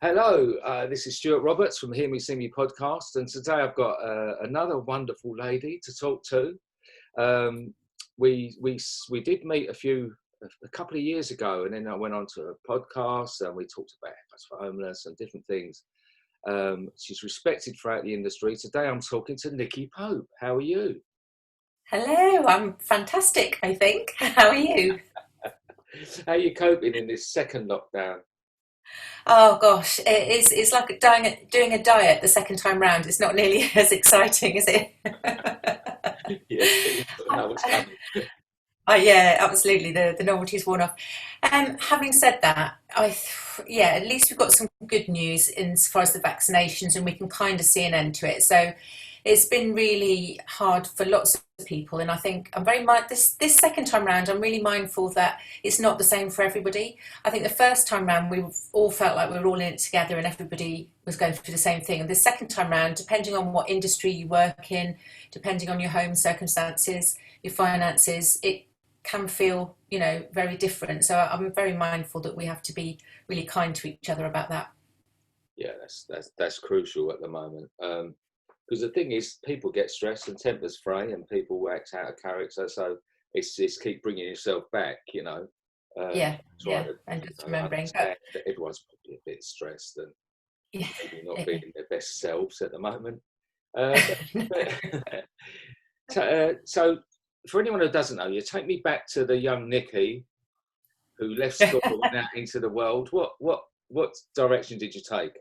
Hello, this is Stuart Roberts from Hear Me See Me podcast, and today I've got another wonderful lady to talk to. Um, we did meet a couple of years ago, and then I went on to a podcast and we talked about House for Homeless and different things. She's respected throughout the industry. Today I'm talking to Nicky Pope. How are you? Hello, I'm fantastic, I think. How are you? How are you coping in this second lockdown? Oh gosh, it's like doing a diet the second time round. It's not nearly as exciting, is it? Yeah, you sort of know what's coming. Yeah, absolutely. The novelty's worn off. Having said that, yeah, at least we've got some good news as far as the vaccinations, and we can kind of see an end to it. So it's been really hard for lots of people, and I think I'm very this second time round. I'm really mindful that it's not the same for everybody. I think the first time round we all felt like we were all in it together, and everybody was going through the same thing. And the second time round, depending on what industry you work in, depending on your home circumstances, your finances, it can feel, very different. So I'm very mindful that we have to be really kind to each other about that. Yeah, that's crucial at the moment. Because the thing is, people get stressed and tempers fray, and people wax out of character. So it's keep bringing yourself back, Yeah, trying yeah, to and just remembering. But understand that everyone's probably a bit stressed and yeah, maybe not being their best selves at the moment. Uh, but, so, for anyone who doesn't know you, take me back to the young Nicky who left school and went out into the world. What direction did you take?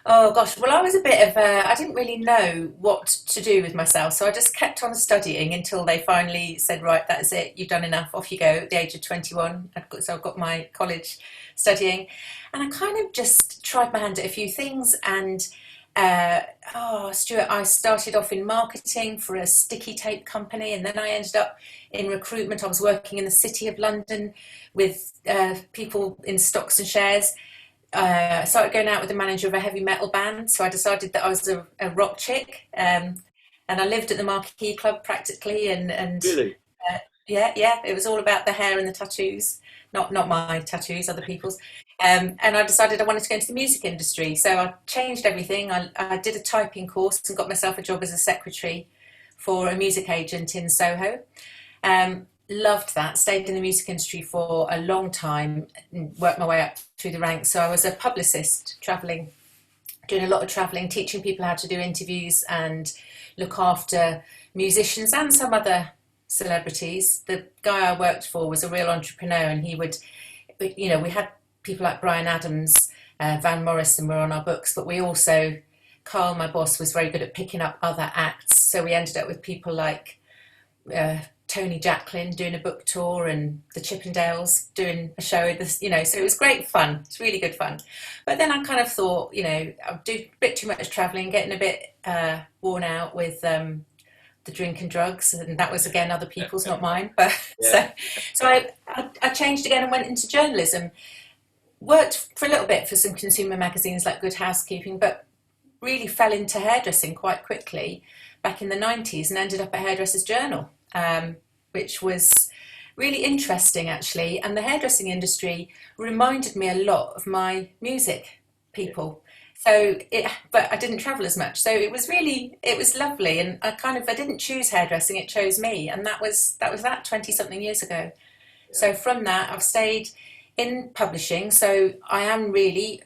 Oh gosh, well, I was a bit of I didn't really know what to do with myself, so I just kept on studying until they finally said, right, that's it, you've done enough, off you go. At the age of 21, so I've got my college studying, and I kind of just tried my hand at a few things. And Stuart, I started off in marketing for a sticky tape company, and then I ended up in recruitment. I was working in the City of London with people in stocks and shares. I started going out with the manager of a heavy metal band, so I decided that I was a rock chick, and I lived at the Marquee Club practically, and Really? yeah, yeah, it was all about the hair and the tattoos, not my tattoos, other people's. And I decided I wanted to go into the music industry, so I changed everything. I did a typing course and got myself a job as a secretary for a music agent in Soho. Loved that. Stayed in the music industry for a long time, and worked my way up through the ranks. So I was a publicist, traveling, doing a lot of traveling, teaching people how to do interviews and look after musicians and some other celebrities. The guy I worked for was a real entrepreneur, and he would, we had people like Brian Adams, Van Morrison were on our books, but we also, Carl, my boss, was very good at picking up other acts. So we ended up with people like uh, Tony Jacklin doing a book tour, and the Chippendales doing a show. So it was great fun. It's really good fun. But then I kind of thought, I'd do a bit too much travelling, getting a bit worn out with the drink and drugs, and that was again other people's, not mine. But Yeah. so I changed again and went into journalism. Worked for a little bit for some consumer magazines like Good Housekeeping, but really fell into hairdressing quite quickly back in the 90s, and ended up at Hairdressers Journal, which was really interesting actually. And the hairdressing industry reminded me a lot of my music people. But I didn't travel as much, so it was lovely. And I didn't choose hairdressing; it chose me, and that 20 something years ago. Yeah. So from that, I've stayed in publishing. So I am really,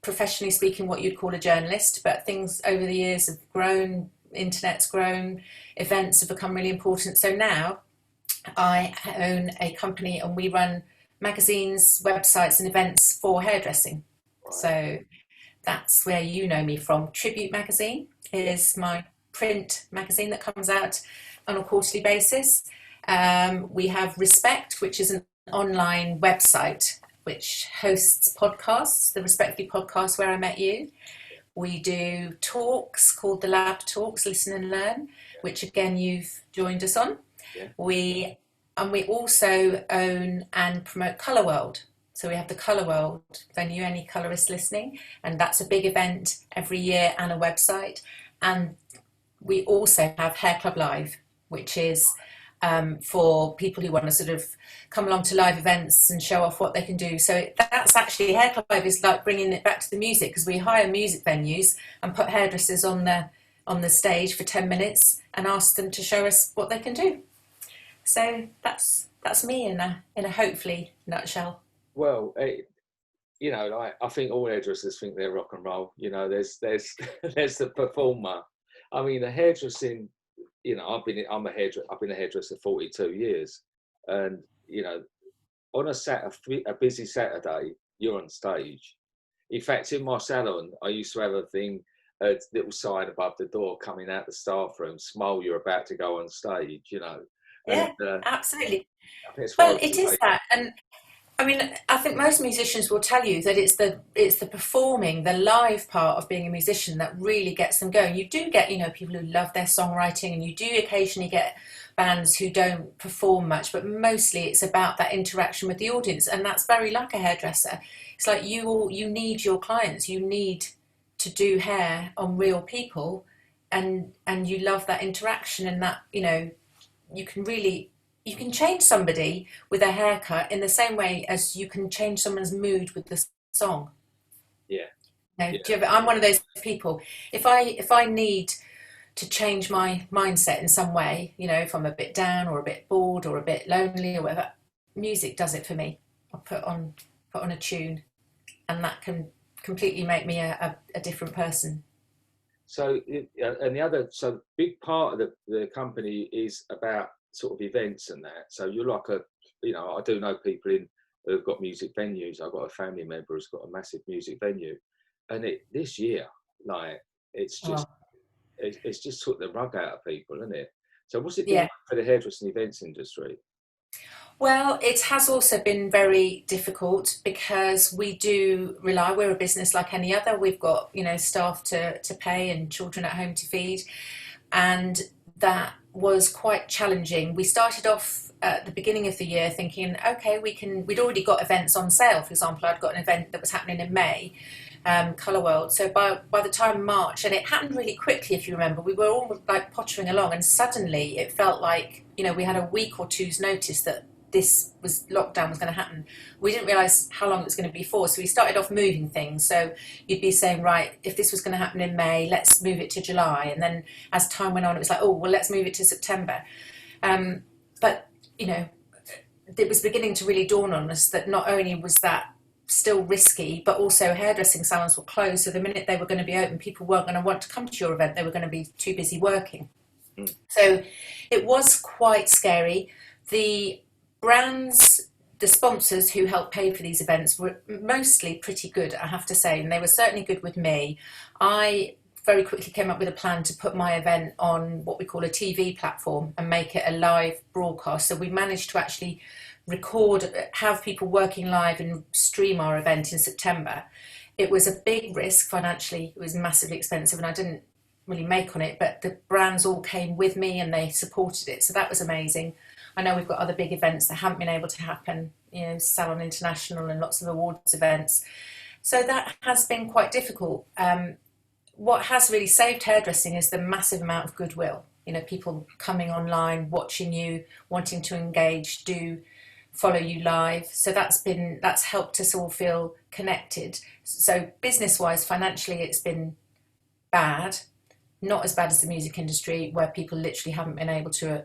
professionally speaking, what you'd call a journalist, but things over the years have grown, internet's grown, events have become really important. So now I own a company, and we run magazines, websites, and events for hairdressing. Right. So that's where you know me from. Tribute Magazine Yeah. is my print magazine that comes out on a quarterly basis. We have Respect, which is an online website which hosts podcasts, the Respectfully podcast where I met you. We do talks called the Lab Talks, Listen and Learn, which again you've joined us on. Yeah. We we also own and promote Colour World. So we have the Colour World venue, any colourist listening, and that's a big event every year and a website. And we also have Hair Club Live, which is for people who want to sort of come along to live events and show off what they can do. So that's actually, Hair Club is like bringing it back to the music, because we hire music venues and put hairdressers on the stage for 10 minutes and ask them to show us what they can do. So that's me in a hopefully nutshell. Well, you know, like, I think all hairdressers think they're rock and roll. You know, there's there's the performer. I mean, the hairdressing. You know, I've been a hairdresser 42 years, and you know, on a busy Saturday, you're on stage. In fact, in my salon, I used to have a little sign above the door coming out the staff room, "Smile, you're about to go on stage." You know, Yeah, and absolutely. that's why Well, it is that, and I mean, I think most musicians will tell you that it's the performing, the live part of being a musician that really gets them going. You do get, you know, people who love their songwriting, and you do occasionally get bands who don't perform much, but mostly it's about that interaction with the audience, and that's very like a hairdresser. It's like you need your clients, you need to do hair on real people, and you love that interaction, and that, you know, you can change somebody with a haircut in the same way as you can change someone's mood with the song. yeah, You know, yeah, I'm one of those people. If I need to change my mindset in some way, you know, if I'm a bit down or a bit bored or a bit lonely or whatever, music does it for me. I'll put on a tune, and that can completely make me a different person. So, and the other, so big part of the company is about sort of events and that. So you're like you know, I do know people who've got music venues. I've got a family member who's got a massive music venue, and this year, like, it's just, Oh, it's just took the rug out of people, isn't it? So what's it been yeah. like for the hairdressing events industry? Well, it has also been very difficult because we do rely, we're a business like any other. We've got, you know, staff to pay and children at home to feed. And that was quite challenging. We started off at the beginning of the year thinking, okay, we'd already got events on sale. For example, I'd got an event that was happening in May, Colour World. So by the time March, and it happened really quickly, if you remember, we were all like pottering along, and suddenly it felt like, you know, we had a week or two's notice that lockdown was going to happen. We didn't realise how long it was going to be for, so we started off moving things. So you'd be saying, right, if this was going to happen in May, let's move it to July, and then as time went on, it was like, oh well, let's move it to September. But you know, it was beginning to really dawn on us that not only was that still risky, but also hairdressing salons were closed, so the minute they were going to be open, people weren't going to want to come to your event. They were going to be too busy working. So it was quite scary. The brands, the sponsors who helped pay for these events were mostly pretty good, I have to say, and they were certainly good with me. I very quickly came up with a plan to put my event on what we call a TV platform and make it a live broadcast. So we managed to actually record, have people working live and stream our event in September. It was a big risk financially. It was massively expensive, and I didn't really make on it, but the brands all came with me and they supported it. So that was amazing. I know we've got other big events that haven't been able to happen, you know, Salon International and lots of awards events. So that has been quite difficult. What has really saved hairdressing is the massive amount of goodwill. You know, people coming online, watching you, wanting to engage, follow you live. So that's helped us all feel connected. So business-wise, financially, it's been bad. Not as bad as the music industry, where people literally haven't been able to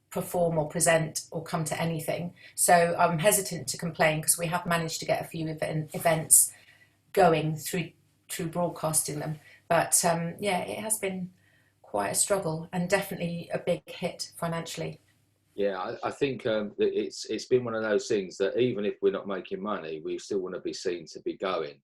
perform or present or come to anything. So I'm hesitant to complain because we have managed to get a few events going through broadcasting them. But yeah, it has been quite a struggle and definitely a big hit financially. Yeah, I think that it's been one of those things that even if we're not making money, we still want to be seen to be going.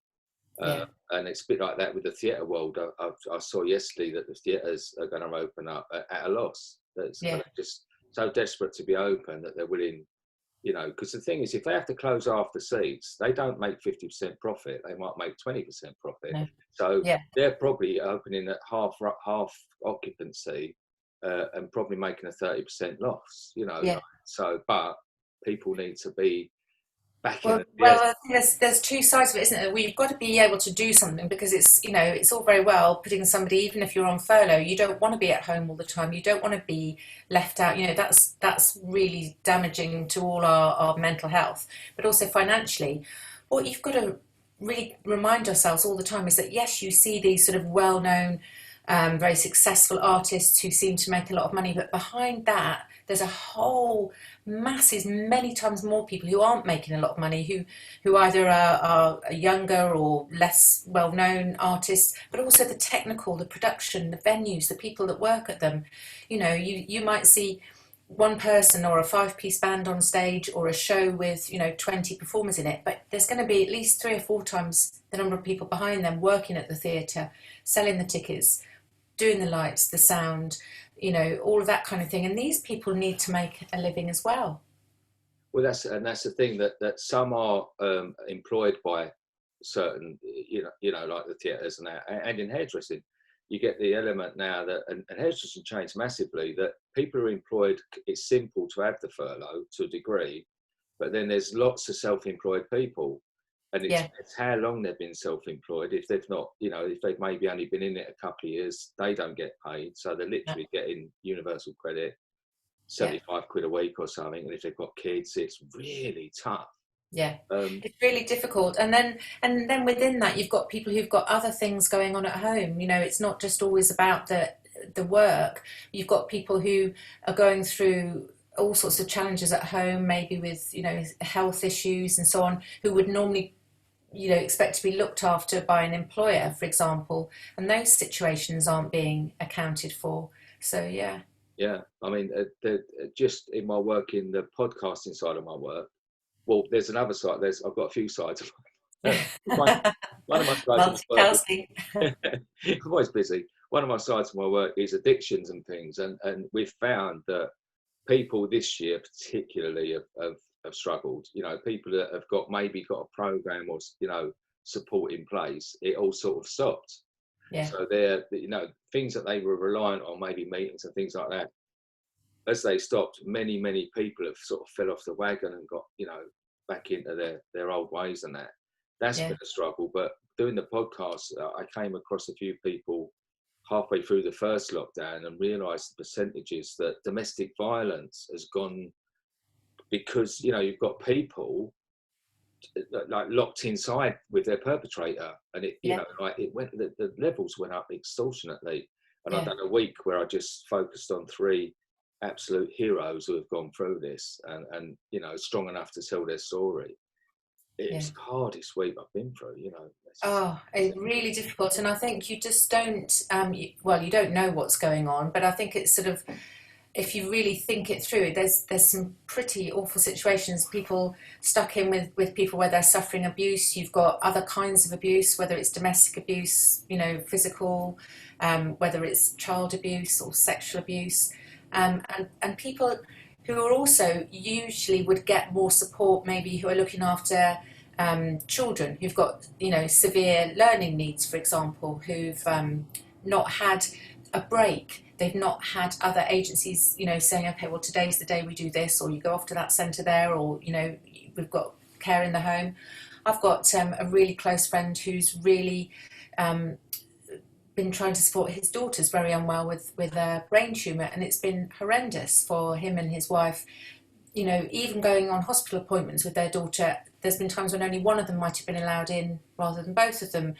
Yeah, And it's a bit like that with the theatre world. I saw yesterday that the theatres are going to open up at a loss. That's yeah, just so desperate to be open that they're willing, you know, because the thing is, if they have to close half the seats, they don't make 50% profit. They might make 20% profit. no, So yeah, they're probably opening at half occupancy and probably making a 30% loss, you know. yeah, So, but people need to be back in Well, it. well, Yes. I think there's two sides of it, isn't there? We've got to be able to do something because it's it's all very well putting somebody, even if you're on furlough, you don't want to be at home all the time. You don't want to be left out. That's really damaging to all our mental health, but also financially. What you've got to really remind ourselves all the time is that yes, you see these sort of well-known, very successful artists who seem to make a lot of money, but behind that, there's a whole masses, many times more people who aren't making a lot of money, who either are younger or less well-known artists, but also the technical, the production, the venues, the people that work at them. You might see one person or a five-piece band on stage or a show with 20 performers in it, but there's going to be at least 3 or 4 times the number of people behind them working at the theatre, selling the tickets, doing the lights, the sound, all of that kind of thing. And these people need to make a living as well. Well, that's the thing, that some are employed by certain, like the theatres and that, and in hairdressing, you get the element now that, and hairdressing changed massively, that people are employed. It's simple to have the furlough to a degree, but then there's lots of self-employed people, and it's Yeah, how long they've been self-employed. If they've not, if they've maybe only been in it a couple of years, they don't get paid, so they're yeah, literally getting universal credit, yeah. 75 quid a week or something. And if they've got kids, it's really tough. Yeah, Um, it's really difficult. And then within that, you've got people who've got other things going on at home. It's not just always about the work. You've got people who are going through all sorts of challenges at home, maybe with health issues and so on, who would normally expect to be looked after by an employer, for example, and those situations aren't being accounted for. So yeah. yeah, I mean, just in my work, in the podcasting side of my work, well, there's another side. I've got a few sides. one, one of my sides of my work Multitasking. is I'm always busy. One of my sides of my work is addictions and things, and we've found that people this year particularly have struggled. People that have maybe got a program or support in place, it all sort of stopped. Yeah, So they're things that they were reliant on, maybe meetings and things like that, as they stopped, many people have sort of fell off the wagon and got back into their old ways, and that's yeah, been a struggle. But doing the podcast, I came across a few people halfway through the first lockdown and realized the percentages that domestic violence has gone, because you've got people like locked inside with their perpetrator, and it yeah, like it went, the levels went up extortionately. And I've yeah. done a week where I just focused on 3 absolute heroes who have gone through this, and strong enough to tell their story. It Yeah. was the hardest week I've been through. Oh, it's really difficult, and I think you just don't. Well, you don't know what's going on, but I think it's sort of, if you really think it through, there's some pretty awful situations. People stuck in with people where they're suffering abuse. You've got other kinds of abuse, whether it's domestic abuse, physical, whether it's child abuse or sexual abuse, and people who are also usually would get more support, maybe who are looking after children who've got severe learning needs, for example, who've not had a break. They've not had other agencies, saying, okay, well, today's the day we do this, or you go off to that centre there, or we've got care in the home. I've got a really close friend who's really been trying to support his daughter's very unwell with a brain tumour, and it's been horrendous for him and his wife. Even going on hospital appointments with their daughter, there's been times when only one of them might have been allowed in rather than both of them.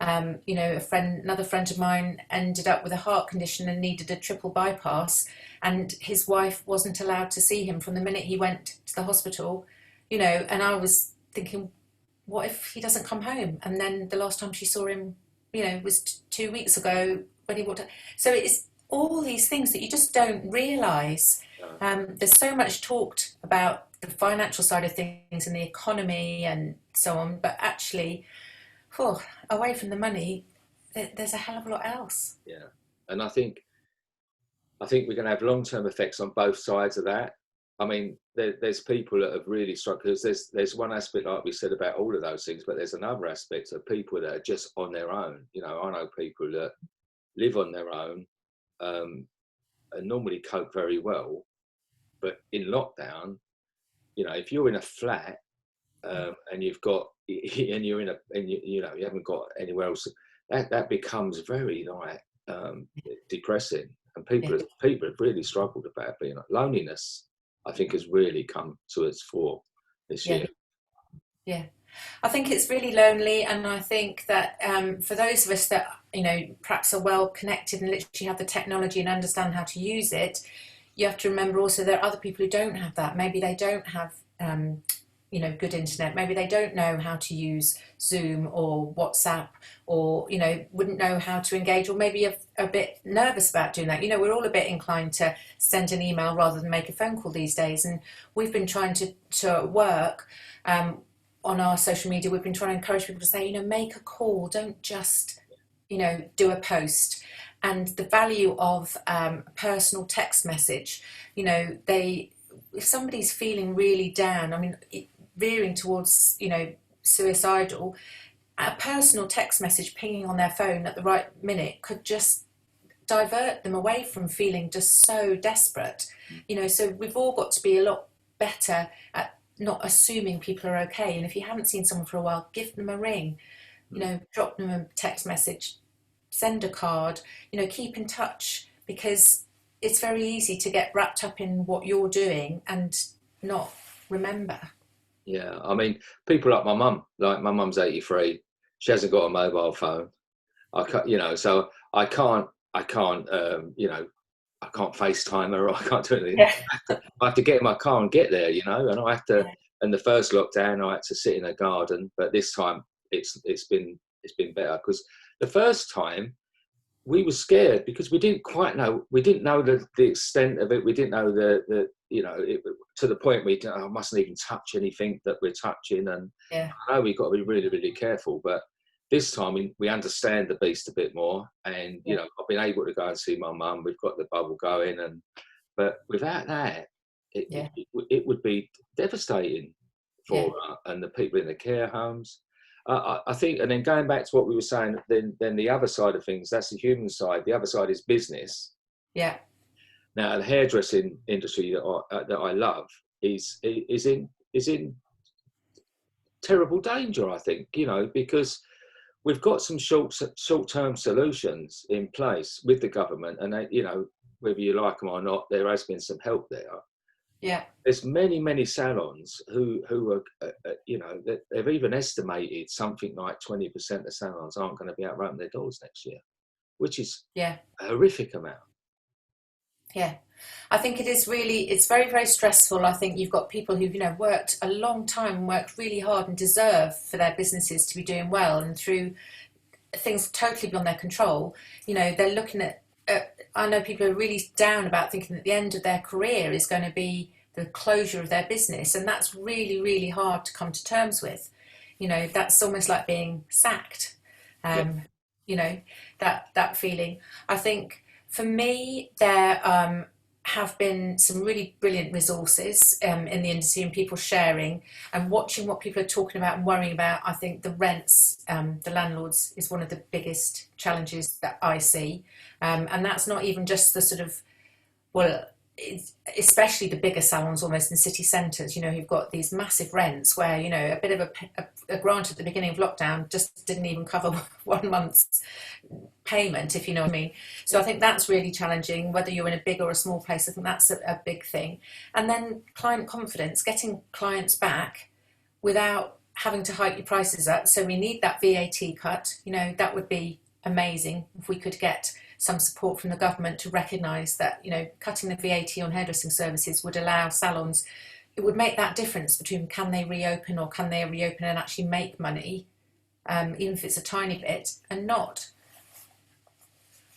Another friend of mine ended up with a heart condition and needed a triple bypass, and his wife wasn't allowed to see him from the minute he went to the hospital. And I was thinking, what if he doesn't come home? And then the last time she saw him, was 2 weeks ago when he walked out. So it's all these things that you just don't realise. There's so much talked about the financial side of things and the economy and so on, but actually, away from the money, there's a hell of a lot else. Yeah, and I think we're going to have long-term effects on both sides of that. I mean, there's people that have really struggled, because there's one aspect, like we said, about all of those things, but there's another aspect of people that are just on their own. I know people that live on their own, and normally cope very well, but in lockdown, if you're in a flat, and you've got, and you're in a, and you know, you haven't got anywhere else, that becomes very like depressing, and Yeah. people have really struggled about being like, loneliness. I think has really come to its fore this Yeah. year. Yeah. I think it's really lonely, and I think that for those of us that perhaps are well connected and literally have the technology and understand how to use it, you have to remember also there are other people who don't have that. Maybe they don't have good internet. Maybe they don't know how to use Zoom or WhatsApp, or wouldn't know how to engage, or maybe a bit nervous about doing that. We're all a bit inclined to send an email rather than make a phone call these days, and we've been trying to work. On our social media, we've been trying to encourage people to say, make a call, don't just, do a post. And the value of a personal text message, if somebody's feeling really down, I mean, veering towards, suicidal, a personal text message pinging on their phone at the right minute could just divert them away from feeling just so desperate. So we've all got to be a lot better at not assuming people are okay. And if you haven't seen someone for a while, give them a ring, drop them a text message, send a card, keep in touch, because it's very easy to get wrapped up in what you're doing and not remember. Yeah, I mean, people like my mum's 83. She hasn't got a mobile phone. I can't, so I can't, I can't FaceTime her, or I can't do anything. Yeah. I have to get in my car and get there, and I have to. And the first lockdown, I had to sit in a garden, but this time it's been better, because the first time we were scared because we didn't quite know. We didn't know the extent of it. We didn't know to the point where I mustn't even touch anything that we're touching. And Yeah. I know we've got to be really, really careful. But this time we understand the beast a bit more. And, I've been able to go and see my mum. We've got the bubble going. But without that, it would be devastating for her and the people in the care homes. I think, and then going back to what we were saying, then the other side of things, that's the human side. The other side is business. Yeah. Now, the hairdressing industry that I love is in terrible danger, I think, because we've got some short-term solutions in place with the government, and whether you like them or not, there has been some help there. Yeah. There's many salons who are, they've even estimated something like 20% of salons aren't going to be able to open their doors next year, which is a horrific amount. Yeah. I think it's very, very stressful. I think you've got people who've, worked a long time, worked really hard, and deserve for their businesses to be doing well, and through things totally beyond their control, they're looking at, I know people are really down about thinking that the end of their career is going to be the closure of their business, and that's really, really hard to come to terms with. That's almost like being sacked. That feeling. I think for me, there have been some really brilliant resources in the industry, and people sharing and watching what people are talking about and worrying about. I think the rents, the landlords, is one of the biggest challenges that I see. And that's not even just the sort of, especially the bigger salons almost in city centres, who've got these massive rents where, a bit of a grant at the beginning of lockdown just didn't even cover 1 month's payment, if you know what I mean. So I think that's really challenging, whether you're in a big or a small place. I think that's a big thing. And then client confidence, getting clients back without having to hike your prices up. So we need that VAT cut. That would be amazing if we could get some support from the government to recognise that, cutting the VAT on hairdressing services would allow salons, it would make that difference between can they reopen or can they reopen and actually make money, even if it's a tiny bit, and not.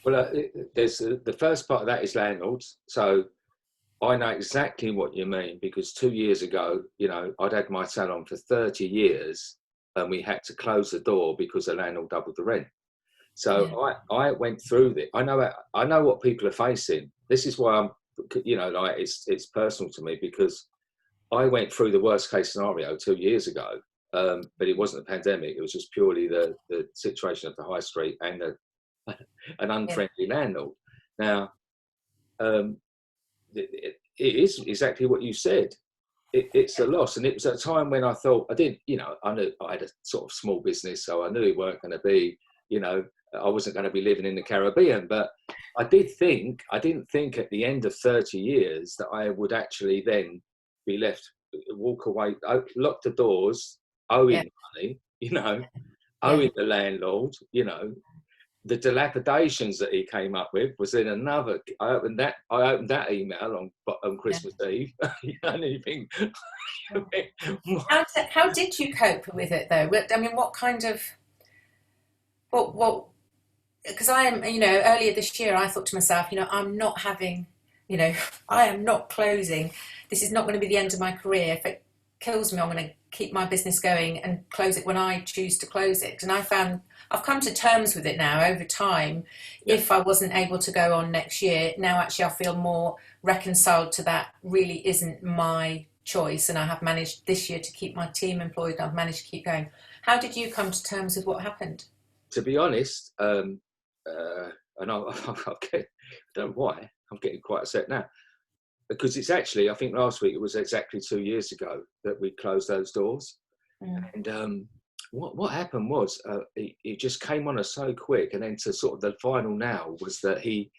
Well, there's the first part of that is landlords. So I know exactly what you mean, because 2 years ago, I'd had my salon for 30 years and we had to close the door because the landlord doubled the rent. So I went through this. I know what people are facing. This is why I'm, it's personal to me, because I went through the worst case scenario 2 years ago, but it wasn't a pandemic. It was just purely the situation of the high street and an unfriendly landlord. Now, it is exactly what you said. it's a loss. And it was at a time when I thought, I didn't, you know, I knew I had a sort of small business, so I knew it weren't going to be, you know, I wasn't going to be living in the Caribbean. But I didn't think at the end of 30 years that I would actually then be left, walk away, lock the doors, owing money, you know, owing the landlord, you know. The dilapidations that he came up with was in another. I opened that email on Christmas Eve. You know, and you think, How did you cope with it though? I mean, what kind of what? Because I am, you know, earlier this year I thought to myself, you know, I'm not having, you know, I am not closing. This is not going to be the end of my career. If it kills me, I'm going to keep my business going and close it when I choose to close it. And I've come to terms with it now over time. Yeah. If I wasn't able to go on next year, now actually I feel more reconciled to that really isn't my choice. And I have managed this year to keep my team employed. I've managed to keep going. How did you come to terms with what happened? To be honest, and I don't know why, I'm getting quite upset now. Because it's actually, I think last week it was exactly 2 years ago that we closed those doors. And what happened was it just came on us so quick. And then to sort of the final now was that he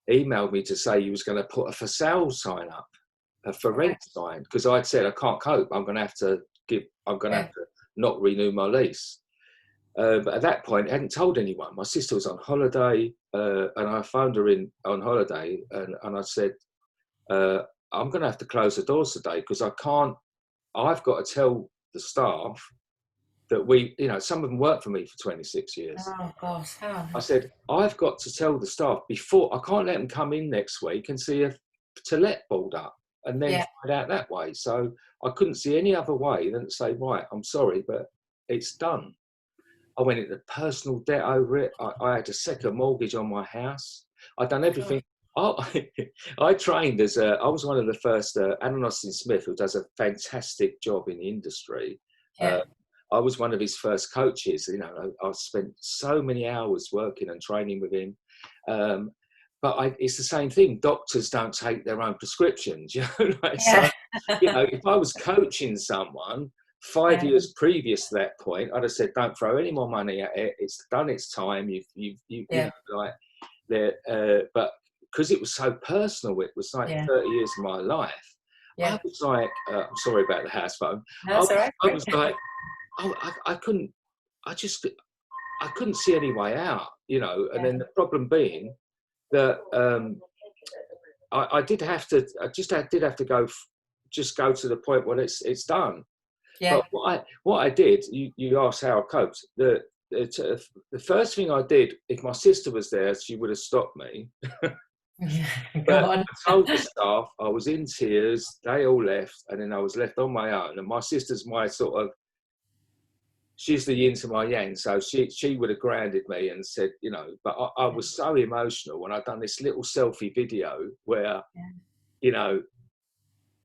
emailed me to say he was going to put a for sale sign up, a for rent sign, because I'd said I can't cope. I'm going to have to not renew my lease. But at that point, I hadn't told anyone. My sister was on holiday, and I phoned her in on holiday, and I said, I'm going to have to close the doors today because I've got to tell the staff that you know, some of them worked for me for 26 years. Oh, gosh. Oh. I said, I've got to tell the staff before, I can't let them come in next week and see if to let balled up and then find out that way. So I couldn't see any other way than to say, right, I'm sorry, but it's done. I went into personal debt over it. I had a second mortgage on my house. I'd done everything. I trained I was one of the first, Alan Austin Smith, who does a fantastic job in the industry. I was one of his first coaches. You know, I spent so many hours working and training with him. But it's the same thing. Doctors don't take their own prescriptions. You know, So, you know, if I was coaching someone 5 years previous to that point, I'd have said, don't throw any more money at it. It's done its time. You know, like but because it was so personal, it was like 30 years of my life. I was like, I'm sorry about the house phone. That's all right. I was like, I couldn't see any way out, you know. And then the problem being that I did have to go to the point where it's done. But what I did, you asked how I coped. The first thing I did, if my sister was there, she would have stopped me. But I told the staff, I was in tears, they all left, and then I was left on my own. And my sister's she's the yin to my yang, so she would have grounded me and said, you know, but I was so emotional when I'd done this little selfie video where, you know,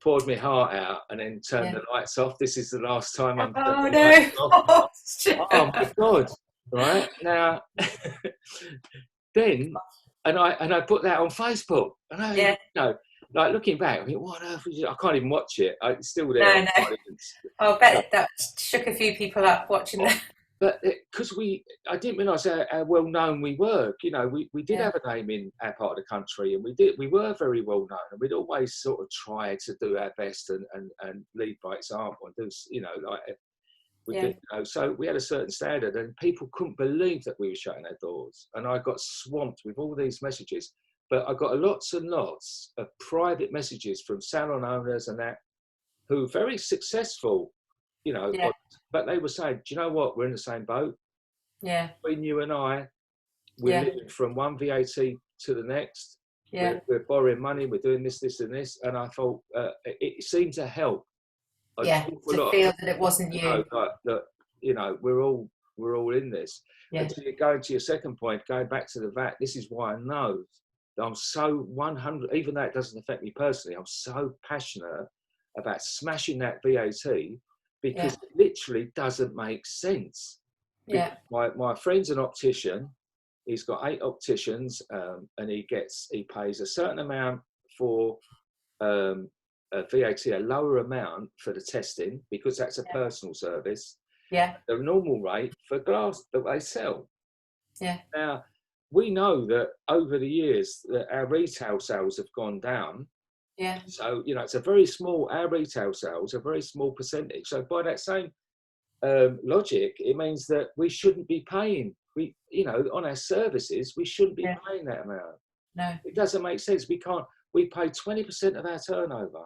poured my heart out and then turned the lights off. This is the last time I'm turning the lights off. Oh my God, right? Now, then, and I put that on Facebook. And you know, like looking back, I think, what on earth was it? I can't even watch it. It's still there. No. I bet that shook a few people up watching that. But because I didn't realise how well known we were. You know, we did have a name in our part of the country, and we were very well known, and we'd always sort of try to do our best and lead by example and do, you know, like did, you know, so we had a certain standard, and people couldn't believe that we were shutting our doors. And I got swamped with all these messages, but I got lots and lots of private messages from salon owners and that who were very successful. You know, but they were saying, do you know what? We're in the same boat. Yeah. Between you and I, we're living from one VAT to the next. Yeah. We're borrowing money. We're doing this, this, and this. And I thought it seemed to help. To feel that it wasn't you. That you know, we're all in this. Yeah. And going to your second point, going back to the VAT, this is why I know that I'm so 100. Even though it doesn't affect me personally, I'm so passionate about smashing that VAT. Because it literally doesn't make sense. My friend's an optician. He's got 8 opticians, and he pays a certain amount for VAT a lower amount for the testing because that's a Yeah. personal service. Yeah. The normal rate for glass that they sell. Yeah. Now, we know that over the years that our retail sales have gone down. Yeah. So, you know, it's a very small, our retail sales, a very small percentage. So by that same logic, it means that we shouldn't be paying, you know, on our services, we shouldn't be paying that amount. No. It doesn't make sense. We pay 20% of our turnover.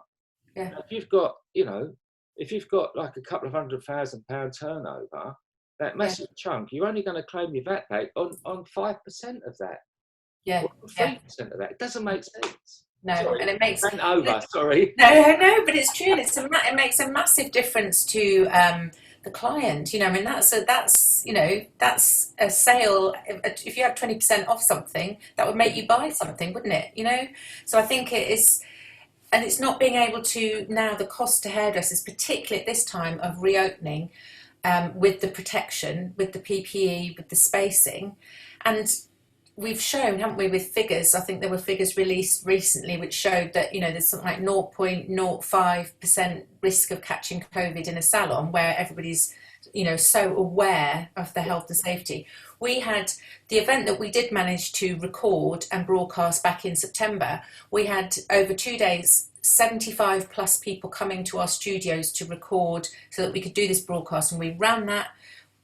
Yeah. Now, if you've got, you know, if you've got like a couple of £100,000 turnover, that massive chunk, you're only going to claim your VAT back on 5% of that. Yeah. Or 3% of that. It doesn't make sense. No, Sorry, and it makes sorry. No, but it's true. And it makes a massive difference to the client. You know, I mean, that's a sale. If you have 20% off something, that would make you buy something, wouldn't it? You know, so I think it is, and it's not being able to now the cost to hairdressers, particularly at this time of reopening, with the protection, with the PPE, with the spacing, and we've shown, haven't we, with figures, I think there were figures released recently which showed that, you know, there's something like 0.05% risk of catching COVID in a salon where everybody's, you know, so aware of the health and safety. We had the event that we did manage to record and broadcast back in September. We had over 2 days, 75 plus people coming to our studios to record so that we could do this broadcast, and we ran that.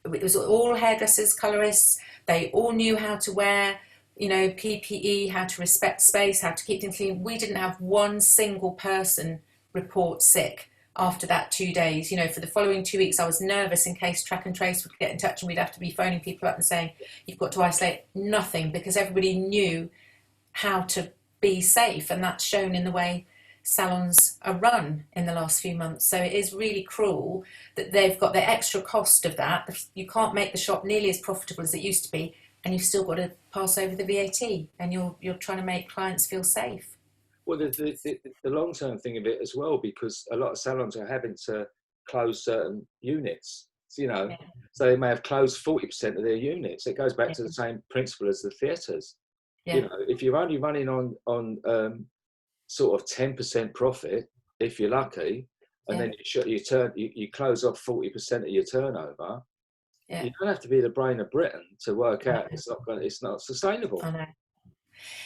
It was all hairdressers, colorists. They all knew how to wear, you know, PPE, how to respect space, how to keep things clean. We didn't have one single person report sick after that 2 days. You know, for the following 2 weeks, I was nervous in case Track and Trace would get in touch and we'd have to be phoning people up and saying, you've got to isolate. Nothing, because everybody knew how to be safe. And that's shown in the way salons are run in the last few months. So it is really cruel that they've got the extra cost of that. You can't make the shop nearly as profitable as it used to be, and you've still got to pass over the VAT, and you're trying to make clients feel safe. Well, the long-term thing of it as well, because a lot of salons are having to close certain units, you know, so they may have closed 40% of their units. It goes back to the same principle as the theatres. You know, if you're only running on sort of 10% profit, if you're lucky, and then you close off 40% of your turnover. You don't have to be the brain of Britain to work out it's not sustainable. I know.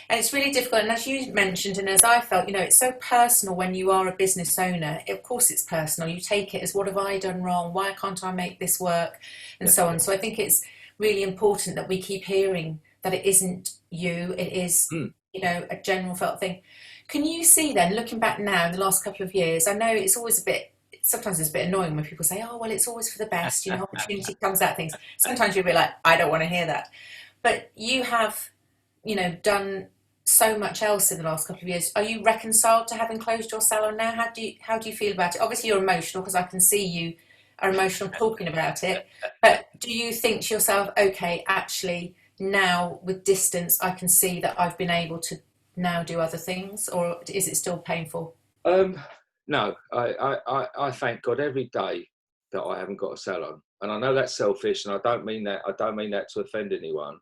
And it's really difficult. And as you mentioned, and as I felt, you know, it's so personal when you are a business owner. Of course, it's personal. You take it as, what have I done wrong? Why can't I make this work? And so on. So I think it's really important that we keep hearing that it isn't you. It is, you know, a general felt thing. Can you see then, looking back now in the last couple of years, I know it's always sometimes it's a bit annoying when people say, oh, well, it's always for the best, you know, opportunity comes out things. Sometimes you'll be like, I don't want to hear that. But you have, you know, done so much else in the last couple of years. Are you reconciled to having closed your salon now? How do you feel about it? Obviously you're emotional, because I can see you are emotional talking about it. But do you think to yourself, okay, actually now with distance, I can see that I've been able to now do other things, or is it still painful? No, I thank God every day that I haven't got a salon, and I know that's selfish, and I don't mean that to offend anyone,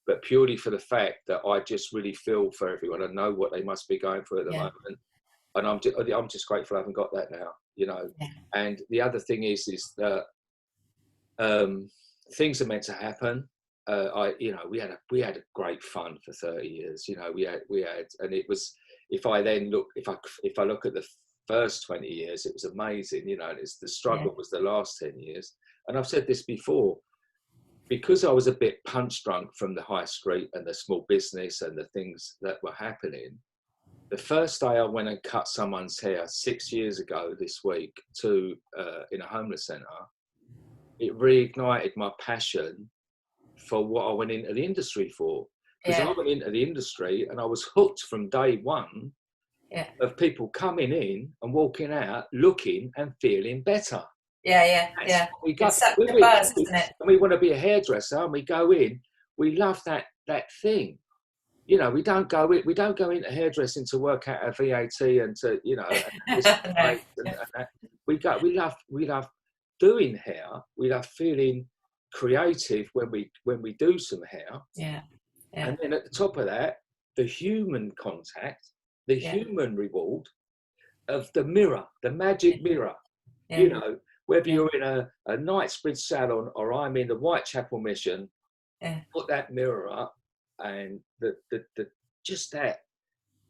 but purely for the fact that I just really feel for everyone. I know what they must be going through at the moment, and I'm just grateful I haven't got that now, you know. And the other thing is that things are meant to happen. You know, we had a great fun for 30 years. You know, we had, and it was. If I look at the first 20 years, it was amazing. You know, and the struggle was the last 10 years. And I've said this before, because I was a bit punch drunk from the high street and the small business and the things that were happening. The first day I went and cut someone's hair 6 years ago this week in a homeless centre, it reignited my passion for what I went into the industry for. Because I went into the industry and I was hooked from day one of people coming in and walking out looking and feeling better. It's such a buzz, isn't it? And we want to be a hairdresser, and we go in, we love that thing. You know, we don't go into hairdressing to work out our VAT and to, you know, we love doing hair. We love feeling creative when we do some hair. And then at the top of that, the human contact, the human reward, of the mirror, the magic mirror. Yeah. You know, whether Yeah. you're in a Knightsbridge salon or I'm in the Whitechapel Mission, Yeah. put that mirror up, and the just that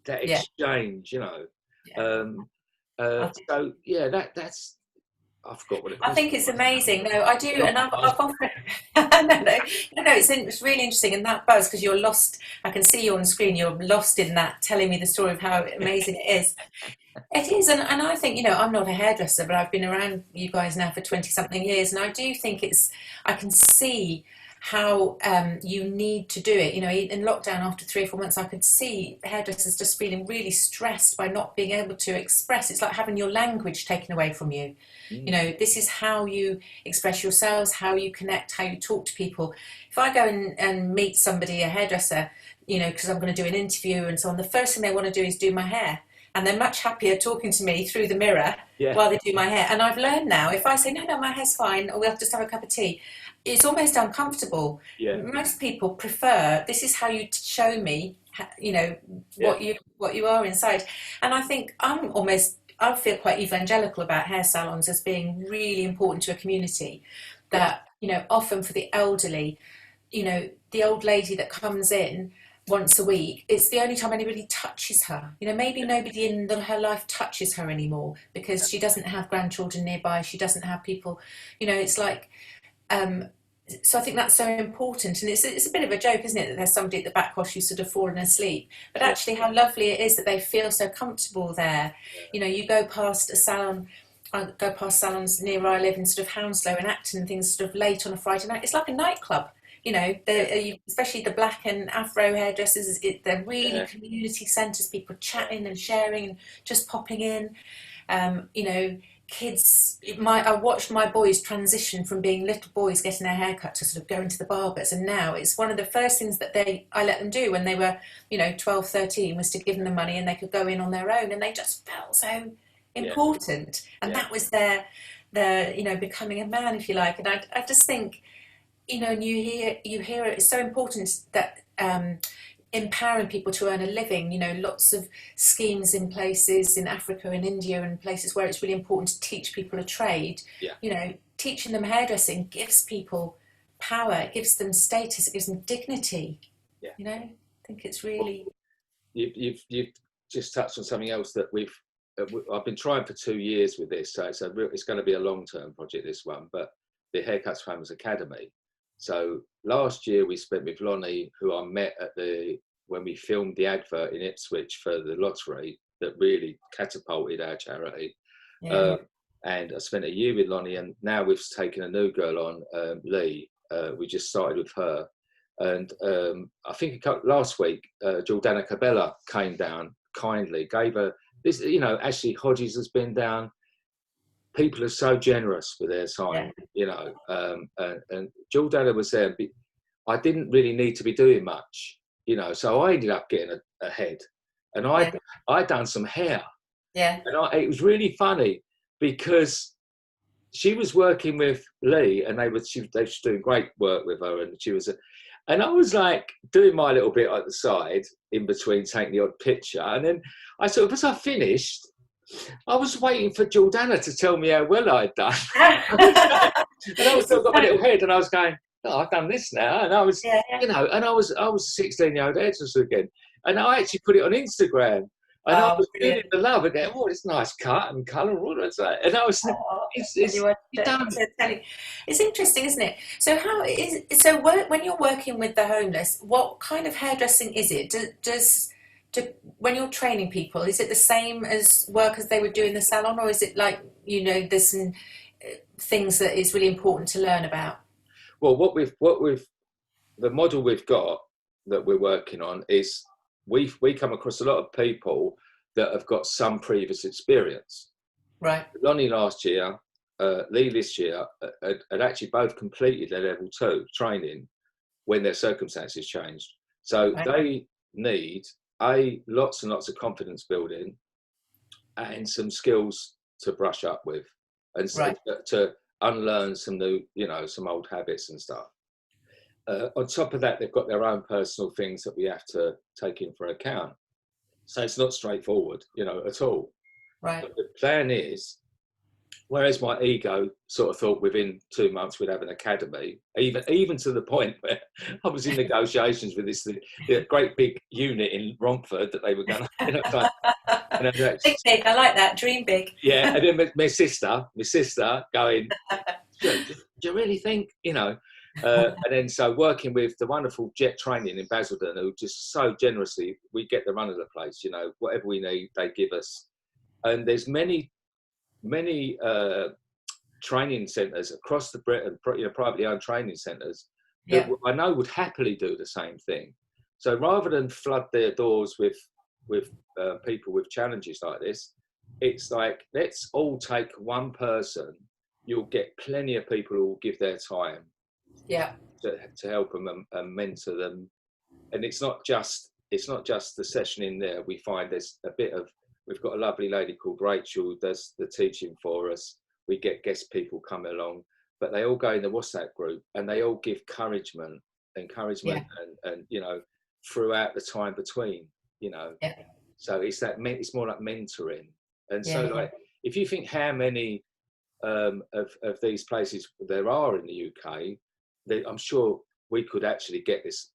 Yeah. exchange, you know. Yeah. Um, I think, so yeah, that's I forgot what the I question think it's was amazing. No, I do, now. and I've often no, it's really interesting, and that buzz because you're lost. I can see you on the screen. You're lost in that, telling me the story of how amazing it is. It is, and I think, I'm not a hairdresser, but I've been around you guys now for 20 something years, and I do think I can see how you need to do it. In lockdown after 3 or 4 months, I could see hairdressers just feeling really stressed by not being able to express. It's like having your language taken away from you. Mm, This is how you express yourselves, how you connect, how you talk to people. If I go and meet somebody, a hairdresser, because I'm going to do an interview and so on, the first thing they want to do is do my hair. And they're much happier talking to me through the mirror yeah, while they do my hair. And I've learned now, if I say, no, no, my hair's fine, or we'll just have a cup of tea, it's almost uncomfortable. yeah, Most people prefer, this is how you show me, yeah, what you are inside. And I think I feel quite evangelical about hair salons as being really important to a community. yeah, That, often for the elderly, the old lady that comes in once a week, it's the only time anybody touches her. Maybe yeah, nobody in her life touches her anymore because she doesn't have grandchildren nearby. She doesn't have people, it's like, um, so I think that's so important. And it's a bit of a joke, isn't it, that there's somebody at the back while she's sort of fallen asleep. But yeah, actually, how lovely it is that they feel so comfortable there. yeah, You go past a salon. I go past salons near where I live in sort of Hounslow and Acton and things sort of late on a Friday night. It's like a nightclub. yeah, Especially the black and afro hairdressers, they're really yeah, community centres, people yeah, chatting and sharing and just popping in. Kids, I watched my boys transition from being little boys getting their hair cut to sort of going to the barbers, and now it's one of the first things that I let them do when they were 12, 13, was to give them the money and they could go in on their own, and they just felt so yeah, important, and yeah, that was their becoming a man, if you like. And I just think, and you hear it, it's so important that empowering people to earn a living. Lots of schemes in places in Africa and India and places where it's really important to teach people a trade. yeah, Teaching them hairdressing gives people power, it gives them status, it gives them dignity. yeah. I think it's Well, really you've just touched on something else that I've been trying for 2 years with this, so it's going to be a long-term project, this one, but the Haircuts Famous Academy. So last year we spent with Lonnie, who I met when we filmed the advert in Ipswich for the lottery that really catapulted our charity. yeah And I spent a year with Lonnie, and now we've taken a new girl on, Lee. We just started with her. And I think last week, Jordana Cabela came down kindly, gave her this, Ashley Hodges has been down. People are so generous with their yeah time, and Jordana was there. I didn't really need to be doing much, so I ended up getting ahead, and yeah I done some hair, yeah and it was really funny because she was working with Lee, and they were doing great work with her, and and I was like doing my little bit at the side in between, taking the odd picture, and then as I finished, I was waiting for Jordana to tell me how well I'd done. And I was still got my little head, and I was going, "Oh, I've done this now," and I was, yeah and I was a 16-year-old hairdresser again, and I actually put it on Instagram, and I oh was feeling brilliant. the love again. Oh, it's nice cut and colour, and all that. And I was, Oh, and you it's want you don't. to tell you. It's interesting, isn't it? When you're working with the homeless, what kind of hairdressing is it? When you're training people, is it the same as work as they would do in the salon, or is it like there's some things that is really important to learn about? Well, the model we've got that we're working on is we come across a lot of people that have got some previous experience. Right. Lonnie last year, Lee this year, had actually both completed their level 2 training when their circumstances changed. So Right. they need lots and lots of confidence building and some skills to brush up with, and Right. to unlearn some new, some old habits and stuff. On top of that, they've got their own personal things that we have to take in for account. So it's not straightforward, at all. Right. But the plan is, whereas my ego sort of thought within 2 months we'd have an academy, even to the point where I was in negotiations with the great big unit in Romford that they were going to, like, Big, big. I like that. Dream big. yeah. And then my sister going, do you really think, and then so working with the wonderful Jet Training in Basildon, who just so generously, we get the run of the place, whatever we need, they give us. And there's many training centres across the Britain, privately owned training centres that I know would happily do the same thing. So rather than flood their doors with people with challenges like this, it's like, let's all take one person. You'll get plenty of people who will give their time to help them and mentor them. And it's not just the session in there. We find there's we've got a lovely lady called Rachel who does the teaching for us. We get guest people coming along, but they all go in the WhatsApp group and they all give encouragement and throughout the time between, So it's more like mentoring. And so if you think how many of these places there are in the UK, I'm sure we could actually get this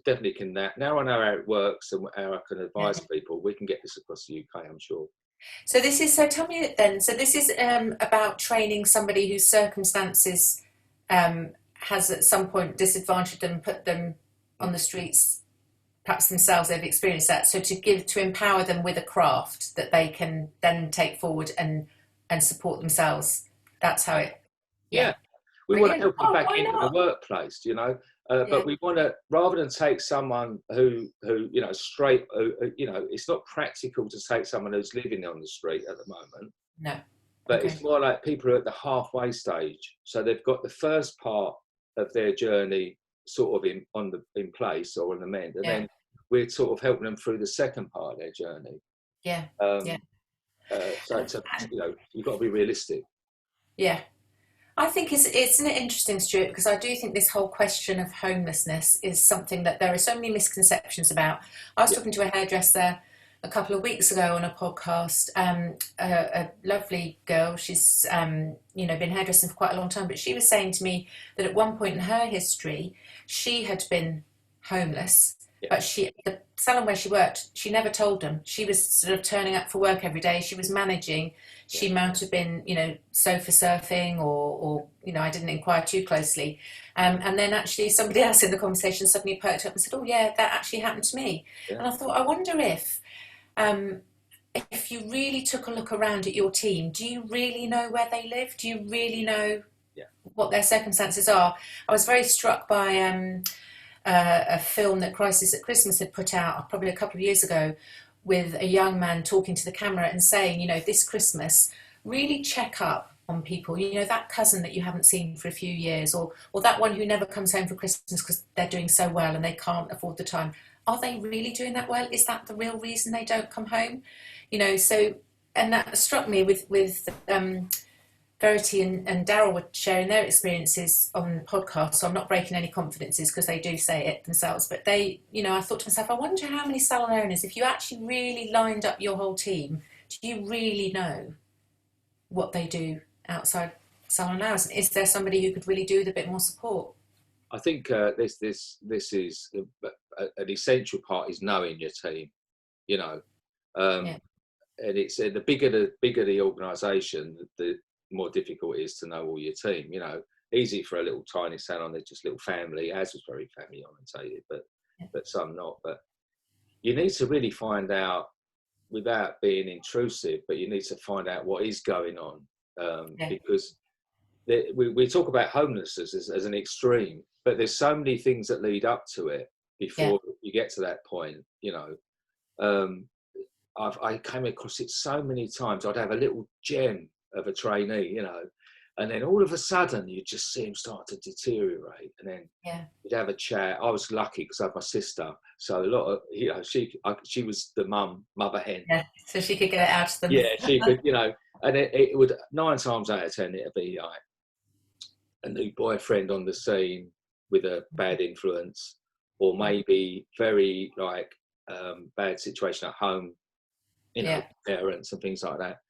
definitely can. Now I know how it works and how I can advise people, we can get this across the UK, I'm sure. So tell me then, so this is about training somebody whose circumstances has at some point disadvantaged them, put them on the streets, perhaps themselves, they've experienced that. So to empower them with a craft that they can then take forward and support themselves. That's how it. Yeah. We want to help them back into the workplace, but we want to, rather than take someone who straight, it's not practical to take someone who's living on the street at the moment. No. But it's more like people are at the halfway stage. So they've got the first part of their journey sort of in place or on the mend. And then we're sort of helping them through the second part of their journey. Yeah. So you've got to be realistic. Yeah. I think it's interesting, Stuart, because I do think this whole question of homelessness is something that there are so many misconceptions about. I was talking to a hairdresser a couple of weeks ago on a podcast, a lovely girl. She's been hairdressing for quite a long time, but she was saying to me that at one point in her history, she had been homeless, but the salon where she worked, she never told them. She was sort of turning up for work every day. She was managing. She might have been, sofa surfing or I didn't inquire too closely. And then actually somebody else in the conversation suddenly perked up and said, oh yeah, that actually happened to me. Yeah. And I thought, I wonder if you really took a look around at your team, do you really know where they live? Do you really know what their circumstances are? I was very struck by a film that Crisis at Christmas had put out probably a couple of years ago, with a young man talking to the camera and saying, this Christmas, really check up on people, that cousin that you haven't seen for a few years, or that one who never comes home for Christmas because they're doing so well and they can't afford the time. Are they really doing that well? Is that the real reason they don't come home? So, and that struck me with Verity and Daryl were sharing their experiences on the podcast, so I'm not breaking any confidences because they do say it themselves, but they, I thought to myself, I wonder how many salon owners, if you actually really lined up your whole team, do you really know what they do outside salon hours? And is there somebody who could really do with a bit more support? I think this is an essential part, is knowing your team, and it's the bigger the organisation, the more difficult it is to know all your team. Easy for a little tiny salon, they're just little family. Ours was very family orientated, but some not. But you need to really find out, without being intrusive, but you need to find out what is going on, because we talk about homelessness as an extreme, but there's so many things that lead up to it before you get to that point. I came across it so many times. I'd have a little gem of a trainee, and then all of a sudden you just see him start to deteriorate, and then you'd have a chat. I was lucky because I had my sister, so a lot of she was the mother hen, so she could get it out of them. She could, and it would 9 times out of 10 it'd be like a new boyfriend on the scene with a bad influence, or maybe very bad situation at home, parents and things like that.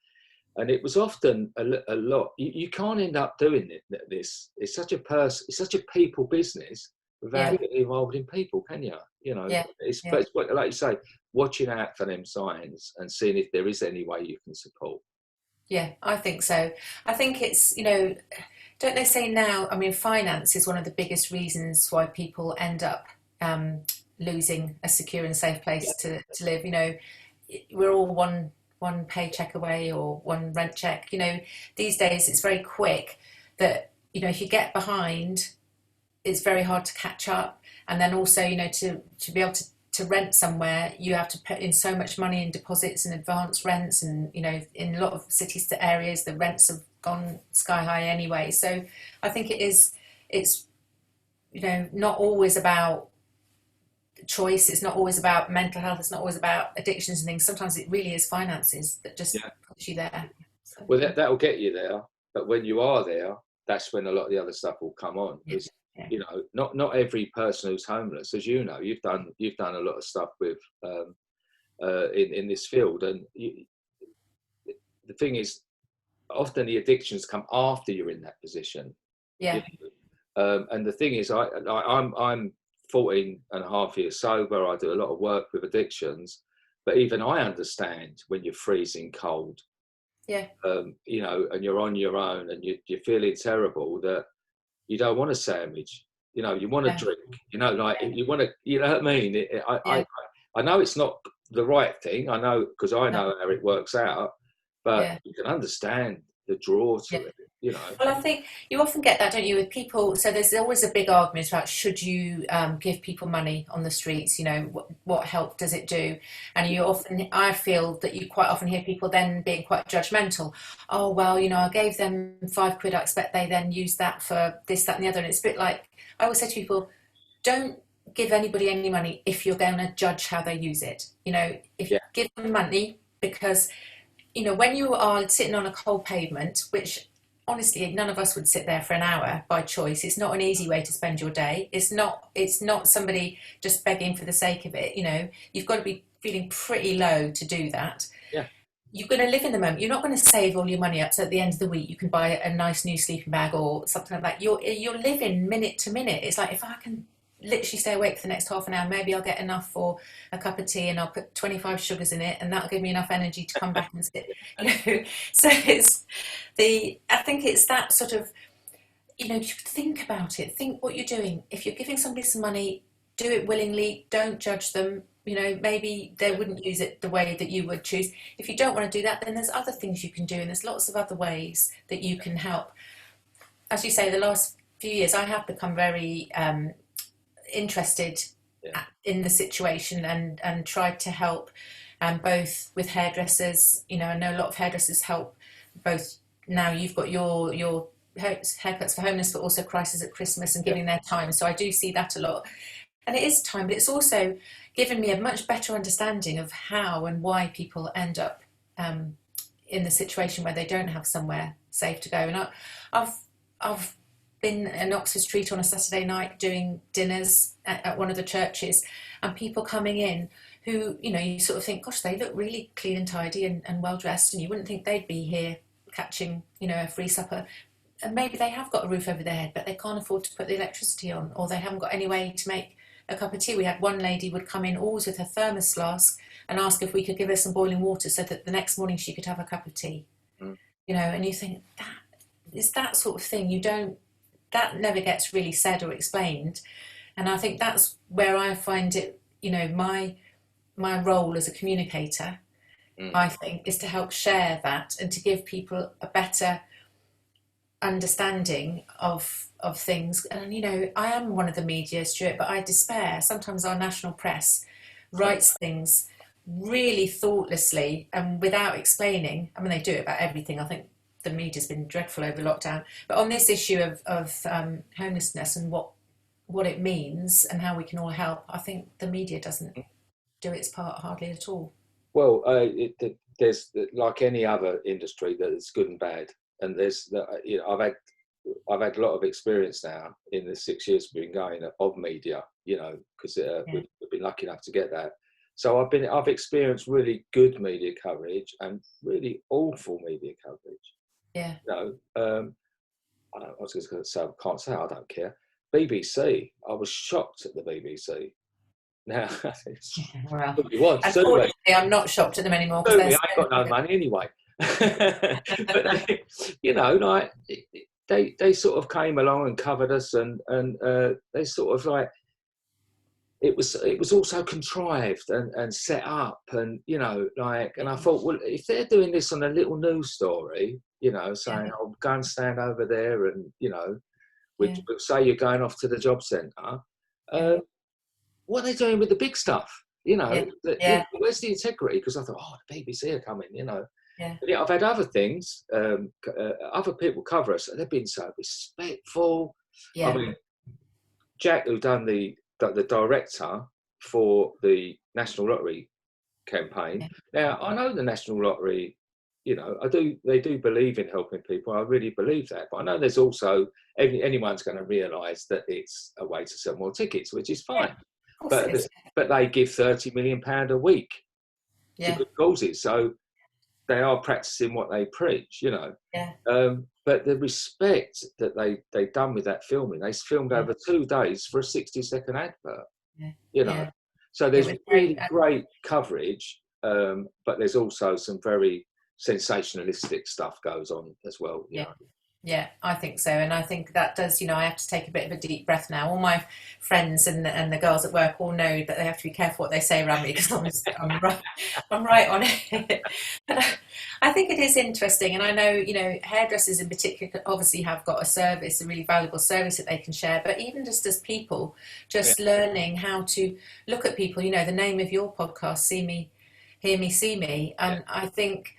And it was often a lot. You can't end up doing this. It's such a it's such a people business without Yeah, getting involved in people, can you? You know, yeah, but yeah. it's like you say, watching out for them signs and seeing if there is any way you can support. Yeah, I think so. I think it's, don't they say now, I mean, finance is one of the biggest reasons why people end up um, losing a secure and safe Yeah, place to live. We're all one paycheck away or one rent check. These days it's very quick that, if you get behind, it's very hard to catch up. And then also, to be able to rent somewhere, you have to put in so much money in deposits and advance rents. And, in a lot of cities, the areas, the rents have gone sky high anyway. So I think it's, not always about choice. It's not always about mental health. It's not always about addictions and things. Sometimes it really is finances that just yeah. puts you there. So, Well, that'll get you there, but when you are there, that's when a lot of the other stuff will come on. yeah, Because yeah, not every person who's homeless, as you know, you've done a lot of stuff with in this field, and the thing is, often the addictions come after you're in that position. You yeah, and the thing is, I'm 14 and a half years sober. I do a lot of work with addictions, but even I understand when you're freezing cold, yeah, and you're on your own and you're feeling terrible, that you don't want a sandwich. You want to yeah, drink. Like you want to. You know what I mean? yeah. I know it's not the right thing. I know because I No, know how it works out, but yeah. you can understand the draw Yeah. to it. You know. Well, I think you often get that, don't you, with people? So there's always a big argument about should you give people money on the streets? What help does it do? And I feel that you quite often hear people then being quite judgmental. Oh, well, I gave them £5. I expect they then use that for this, that, and the other. And it's a bit like I always say to people, don't give anybody any money if you're going to judge how they use it. If Yeah. give them money because when you are sitting on a cold pavement, which honestly none of us would sit there for an hour by choice. It's not an easy way to spend your day. It's not somebody just begging for the sake of it. You've got to be feeling pretty low to do that. Yeah. You're going to live in the moment. You're not going to save all your money up so at the end of the week you can buy a nice new sleeping bag or something like that. You're living minute to minute. It's like if I can literally stay awake for the next half an hour, maybe I'll get enough for a cup of tea and I'll put 25 sugars in it and that'll give me enough energy to come back and sit. So I think it's that sort of, you think about it, think what you're doing. If you're giving somebody some money, do it willingly, don't judge them. Maybe they wouldn't use it the way that you would choose. If you don't want to do that, then there's other things you can do and there's lots of other ways that you can help. As you say, the last few years I have become very interested Yeah. in the situation and tried to help both with hairdressers. I know a lot of hairdressers help both. Now you've got your haircuts for homeless, but also crisis at Christmas and Yeah. giving their time. So I do see that a lot. And it is time, but it's also given me a much better understanding of how and why people end up in the situation where they don't have somewhere safe to go. And I've been in Oxford Street on a Saturday night doing dinners at one of the churches, and people coming in who, you sort of think, gosh, they look really clean and tidy and well dressed, and you wouldn't think they'd be here catching, a free supper. And maybe they have got a roof over their head, but they can't afford to put the electricity on, or they haven't got any way to make a cup of tea. We had one lady would come in always with her thermos flask and ask if we could give her some boiling water so that the next morning she could have a cup of tea. Mm. And you think that is that sort of thing. That never gets really said or explained. And I think that's where I find it, my role as a communicator, I think, is to help share that and to give people a better understanding of things. And I am one of the media, Stuart, but I despair. Sometimes our national press writes things really thoughtlessly and without explaining. I mean, they do it about everything. I think the media's been dreadful over lockdown, but on this issue of homelessness and what it means and how we can all help, I think the media doesn't do its part hardly at all. Well, there's like any other industry that is good and bad, and I've had a lot of experience now in the 6 years we've been going of media, because Yeah. we've been lucky enough to get that. So I've experienced really good media coverage and really awful media coverage. Yeah. You know, I was just going to say, I can't say I don't care. BBC, I was shocked at the BBC. Now, Well, sue me. unfortunately, I'm not shocked at them anymore Sue because me, I ain't got no money anyway. But they, you know, like they sort of came along and covered us, and they sort of like, it was also contrived and set up, and you know, like, and I thought, well, if they're doing this on a little news story, you know, saying, "Oh, go and stand over there," and you know, we'll say you're going off to the job centre. What are they doing with the big stuff? You know, where's the integrity? Because I thought, oh, the BBC are coming, you know. But yeah, I've had other things, other people cover us, and they've been so respectful. I mean, Jack, who done the director for the National Lottery campaign. Now, I know the National Lottery, you know, they do believe in helping people. I really believe that. But I know there's also, anyone's going to realise that it's a way to sell more tickets, which is fine. But they give £30 million a week to good causes. So they are practicing what they preach, you know. But the respect that they done with that filming, they filmed over 2 days for a 60-second advert, you know. So there's really great coverage, but there's also some very sensationalistic stuff goes on as well, you know. Yeah, I think so. And I think that does, you know, I have to take a bit of a deep breath now. All my friends and the girls at work all know that they have to be careful what they say around me because I'm right on it. But I think it is interesting. And I know, you know, hairdressers in particular obviously have got a service, a really valuable service that they can share. But even just as people, just learning how to look at people, you know, the name of your podcast, See Me, Hear Me, See Me. And I think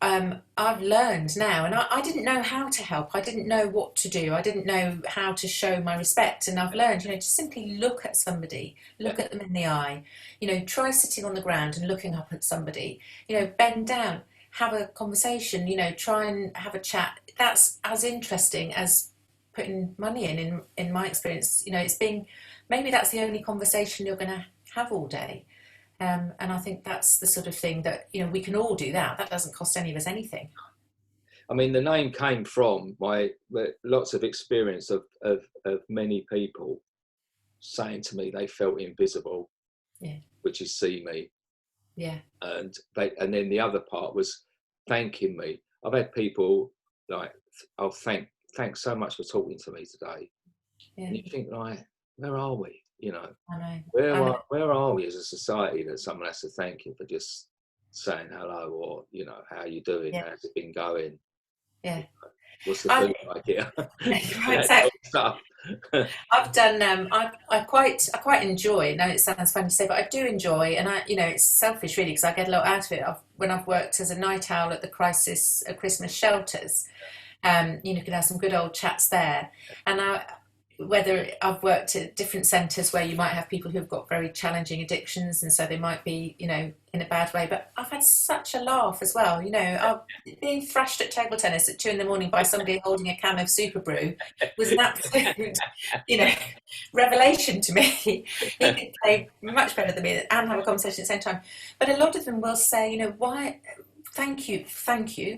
I've learned now, and I didn't know how to help. I didn't know what to do. I didn't know how to show my respect. And I've learned, you know, to simply look at somebody, look at them in the eye, you know, try sitting on the ground and looking up at somebody, you know, bend down, have a conversation, you know, try and have a chat. That's as interesting as putting money in my experience. You know, maybe that's the only conversation you're going to have all day. And I think that's the sort of thing that, you know, we can all do that. That doesn't cost any of us anything. I mean, the name came from my lots of experience of many people saying to me they felt invisible, which is See Me. And then the other part was thanking me. I've had people like, oh, thanks so much for talking to me today. And you think, like, where are we? You know, where are we as a society that someone has to thank you for just saying hello, or, you know, how you doing? How's it been going? You know, what's the food like here? I've done. I quite enjoy. Now it sounds funny to say, but I do enjoy, and you know, it's selfish really because I get a lot out of it. When I've worked as a night owl at the crisis Christmas shelters, you know, can have some good old chats there, and whether I've worked at different centres where you might have people who've got very challenging addictions, and so they might be, you know, in a bad way, but I've had such a laugh as well. You know, being thrashed at table tennis at 2 a.m. by somebody holding a can of Super Brew was an absolute, you know, revelation to me. He could play much better than me and have a conversation at the same time. But a lot of them will say, you know, why... Thank you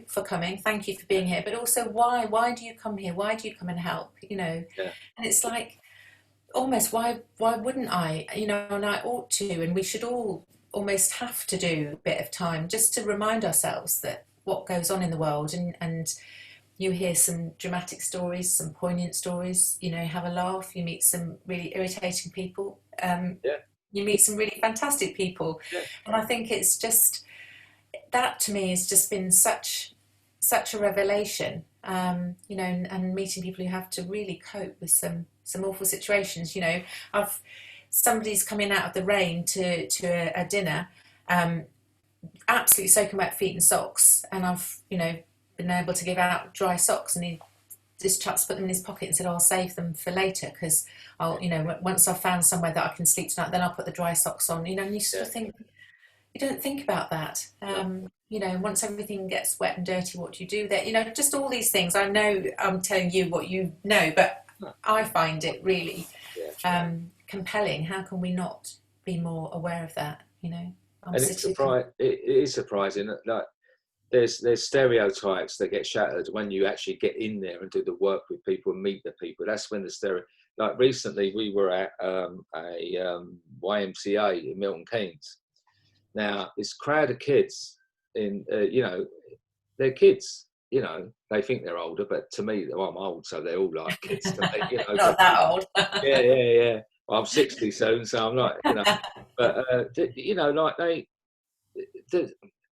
for coming. Thank you for being here. But also, why do you come here? Why do you come and help? You know, and it's like, almost, why wouldn't I? You know, and I ought to, and we should all almost have to do a bit of time just to remind ourselves that what goes on in the world, and you hear some dramatic stories, some poignant stories. You know, have a laugh. You meet some really irritating people. You meet some really fantastic people, and I think it's just. That to me has just been such a revelation, you know, and meeting people who have to really cope with some awful situations. You know, somebody's coming out of the rain to a dinner, absolutely soaking wet feet and socks, and I've, you know, been able to give out dry socks, and he just put them in his pocket and said, I'll save them for later because I'll, you know, once I've found somewhere that I can sleep tonight, then I'll put the dry socks on. You know, and you sort of think. You don't think about that. You know, once everything gets wet and dirty, what do you do there? You know, just all these things. I know I'm telling you what you know, but I find it really compelling. How can we not be more aware of that, you know? I'm And it's sitting. it is surprising that, like, there's stereotypes that get shattered when you actually get in there and do the work with people and meet the people. That's when the like recently we were at a YMCA in Milton Keynes. Now this crowd of kids in they're kids. They think they're older, but to me, well, I'm old, so they're all like kids to me. Not that old. Yeah. Well, I'm 60 soon, so I'm not. But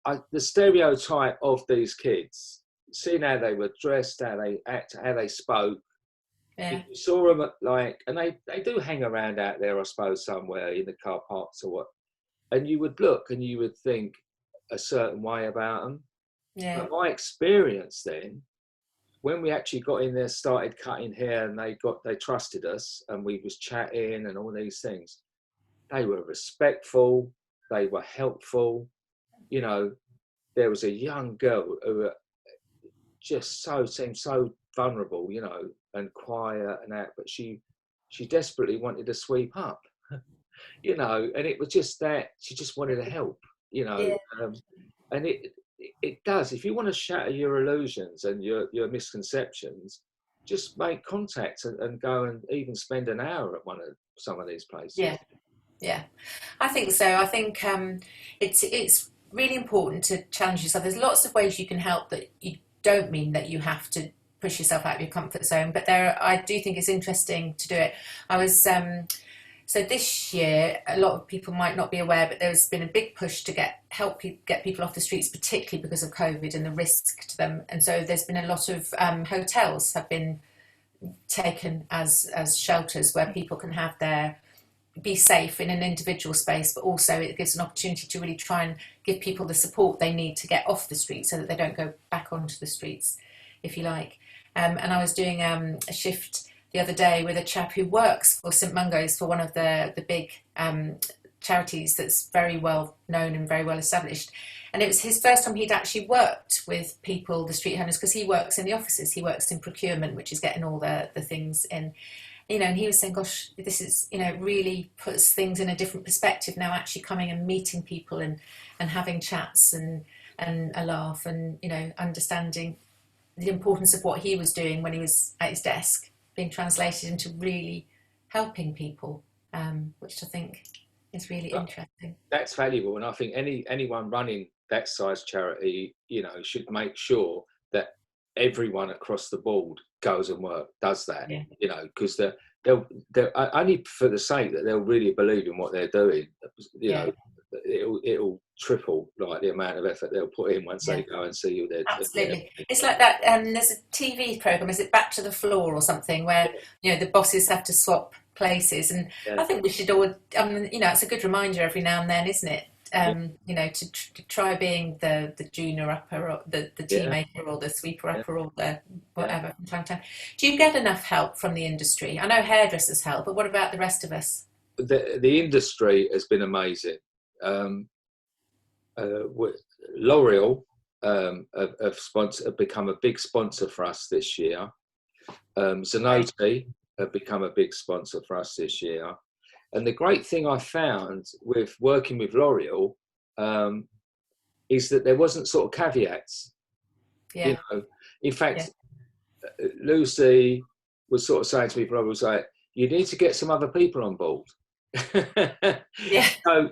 like the stereotype of these kids, seeing how they were dressed, how they act, how they spoke. Yeah. You saw them and they do hang around out there, I suppose, somewhere in the car parks or what. And you would look and you would think a certain way about them. Yeah. But my experience then, when we actually got in there, started cutting hair, and they trusted us, and we was chatting and all these things. They were respectful. They were helpful. There was a young girl who just seemed so vulnerable, and quiet and that, but she desperately wanted to sweep up, and it was just that she just wanted to help, Yeah. And it does. If you want to shatter your illusions and your misconceptions, just make contact and go and even spend an hour at some of these places. Yeah, I think so. I think it's really important to challenge yourself. There's lots of ways you can help that you don't mean that you have to push yourself out of your comfort zone, but I do think it's interesting to do it. I was so this year, a lot of people might not be aware, but there's been a big push to help get people off the streets, particularly because of COVID and the risk to them. And so there's been a lot of hotels have been taken as shelters where people can be safe in an individual space, but also it gives an opportunity to really try and give people the support they need to get off the streets so that they don't go back onto the streets, if you like. And I was doing a shift the other day with a chap who works for St Mungo's, for one of the big charities that's very well known and very well established. And it was his first time he'd actually worked with people, the street owners, because he works in the offices. He works in procurement, which is getting all the things in. And he was saying, gosh, this is, really puts things in a different perspective now, actually coming and meeting people and having chats and a laugh and, understanding the importance of what he was doing when he was at his desk, being translated into really helping people, which I think is really interesting. That's valuable. And I think anyone running that size charity, should make sure that everyone across the board goes and does that, because they'll only for the sake that they'll really believe in what they're doing, it'll triple like the amount of effort they'll put in once they go and see you there. Absolutely. It's like that. There's a TV program, is it Back to the Floor or something, where the bosses have to swap places, and I think we should all, it's a good reminder every now and then, isn't it? To try being the junior upper, or the tea maker, or the sweeper upper, or the whatever from time to time. Do you get enough help from the industry? I know hairdressers help, but what about the rest of us? The industry has been amazing. L'Oreal have become a big sponsor for us this year. Zanotti have become a big sponsor for us this year. And the great thing I found with working with L'Oreal is that there wasn't sort of caveats. Yeah. In fact, Lucy was sort of saying to me, L'Oreal was like, you need to get some other people on board. So,